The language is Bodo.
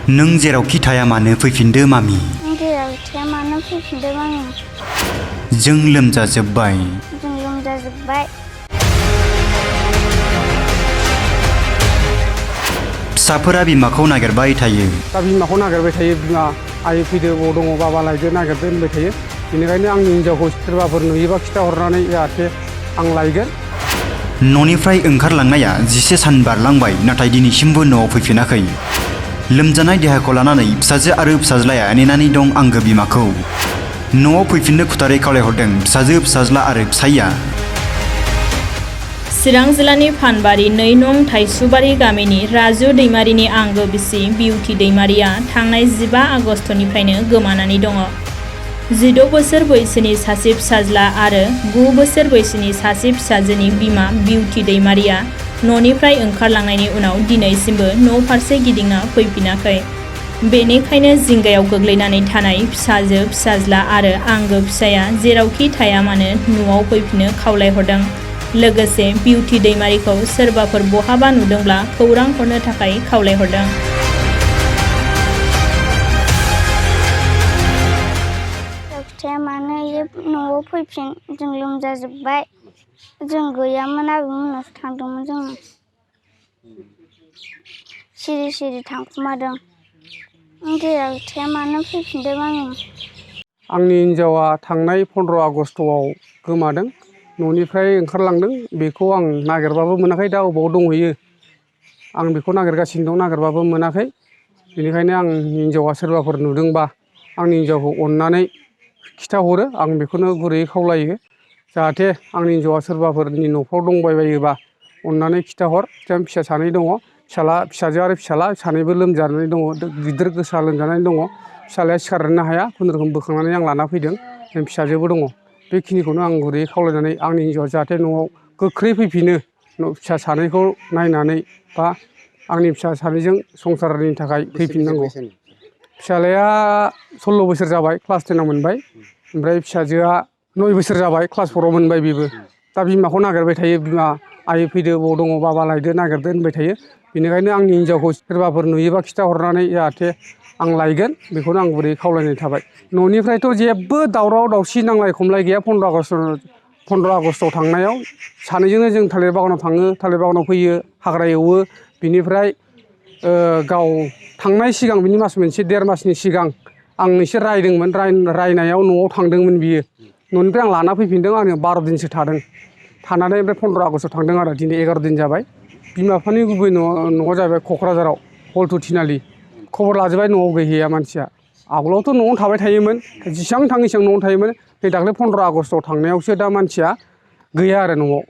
नों जेरावखि थाया मानो फैफिनदो मामि। जेरावखि थाया मानो फैफिनदो मामि। जों लोमजाजोब्बाय। फिसाफोरा बिमाखौ नागिरबाय थायो। दा बिमाखौ नागिरबाय थायो। बिमा आइ फैदो बबाव दङ बाबा लायदो नागिरदो होनबाय थायो। बेनिखायनो आंनि हिन्जावखौ सोरबाफोर नुयोबा खिथाहरनानै जाहाथे आं लायगोन। न'निफ्राय ओंखारलांनाया 10 सान बारलांबाय, नाथाय दिनैसिमबो न'आव फैफिनाखै। लोमजानाय देहाखौ लानानै फिसाजो आरो फिसाज्लाया नेनानै दं आंगो बिमाखौ। न'आव फैफिननो खुथारै खावलायहरदों फिसाजो, फिसाज्ला आरो फिसाइया। चिरां जिल्लानि फानबारि 2 नं थाइसुबारि गामिनि राजु दैमारिनि आंगो बिसि बिउटि दैमारिया थांनाय 15 आगस्टनिफ्रायनो गोमानानै दङ। 16 बोसोर बैसोनि सासे फिसाज्ला आरो 9 बोसोर बैसोनि सासे फिसाजोनि बिमा बिउटि दैमारिया न'निफ्राय ओंखारलांनायनि उनाव दिनैसिमबो न' फारसे गिदिंना फैफिनाखै। बेनिखायनो जिंगायाव गोग्लैनानै थानाय फिसाजो, फिसाज्ला आरो आंगो फिसाया जेरावखि थाया मानो न'आव फैफिननो खावलायहरदों। लोगोसे बिउटि दैमारिखौ सोरबाफोर बहाबा नुदोंब्ला खौरां हरनो थाखाय खावलायहरदों। फिथाया मानो न'आव फैफिन, जों लोमजाजोब्बाय, जों गैयामोन, आबैमोननावसो थांदोंमोन जोङो। सिरि सिरि थांखुमादों। जेरावखि थाया मानो फैफिनदो मामि। आंनि हिन्जावा थांनाय 15 आगस्टआव गोमादों। न'निफ्राय ओंखारलांदों। बेखौ आं नागिरबाबो मोनाखै। दा अबाव दंहैयो आं बेखौ नागिरगासिनो दं, नागिरबाबो मोनाखै। बेनिखायनो आंनि हिन्जावा सोरबाफोर नुदोंबा आंनि हिन्जावखौ अननानै खिथाहरो। आं बेखौनो गुरैयै खावलायो। जाहाथे आंनि हिन्जावा सोरबाफोरनि न'फ्राव दंबायबायोबा अननानै खिथाहर। फिसा सानै दङ, फिसाजो आरो फिसाला सानैबो लोमजानानै दङ, गिदिर गोसा लोमजानानै दङ। फिसालाया सिखारनोनो हाया, खुनुरुखुम बोखांनानै आं लाना फैदों। फिसाजोबो दङ। बेखिनिखौनो आं गुरैयै खावलायनानै आंनि हिन्जावआ जाहाथे न'आव गोख्रै फैफिनो, फिसा सानैखौ नायनानै बा आंनि फिसा सानैजों संसारनि थाखाय फैफिननांगौ। फिसालाया 16 बोसोर जाबाय, क्लास 10 आव मोनबाय। ओमफ्राय फिसाजोआ 9 बोसोर जाबाय, क्लास 4 आव मोनबाय बेबो। दा बिमाखौ नागिरबाय थायो। बिमा आइ फैदो बबाव दङ बाबा लायदो नागिरदो होनबाय थायो। बेनिखायनो आंनि हिन्जावखौ सोरबाफोर नुयोबा खिथाहरनानै जाहाथे आं लायगोन, बेखौनो आं गुरैयै खावलायनाय थाबाय। न'निफ्रायथ' जेबो दावराव दावसि नांलाय खमलाय गैया। 15 आगस्टआव थांनायाव सानैजोंनो जों थालिर बागानाव थाङो, थालिर बागानाव फैयो, हाग्रा एवो। बिनिफ्राय गाव थांनाय सिगां, बिनि मास मोनसे 1.5 मासनि सिगां आं एसे रायदोंमोन। रायनायाव न'आव थांदोंमोन बियो। न'निफ्राय आं लाना फैफिनदों। आङो 12 दिनसो थादों। थानानै ओमफ्राय 15 आगस्टआव थांदों आरो दिनै 11 दिन जाबाय। बिमा बिफानि गुबै न'आ जाहैबाय क'क्राझाराव, हल्थु थिनालि। खबर लाजोबबाय, न'आव गैहैया मानसिया। आगोलावथ' न'आवनो थाबाय थायोमोन। जेसेबां थाङो एसेबां न'आवनो थायोमोन। नै दाख्लै 15 आगस्टआव थांनायावसो दा मानसिया गैया आरो न'आव।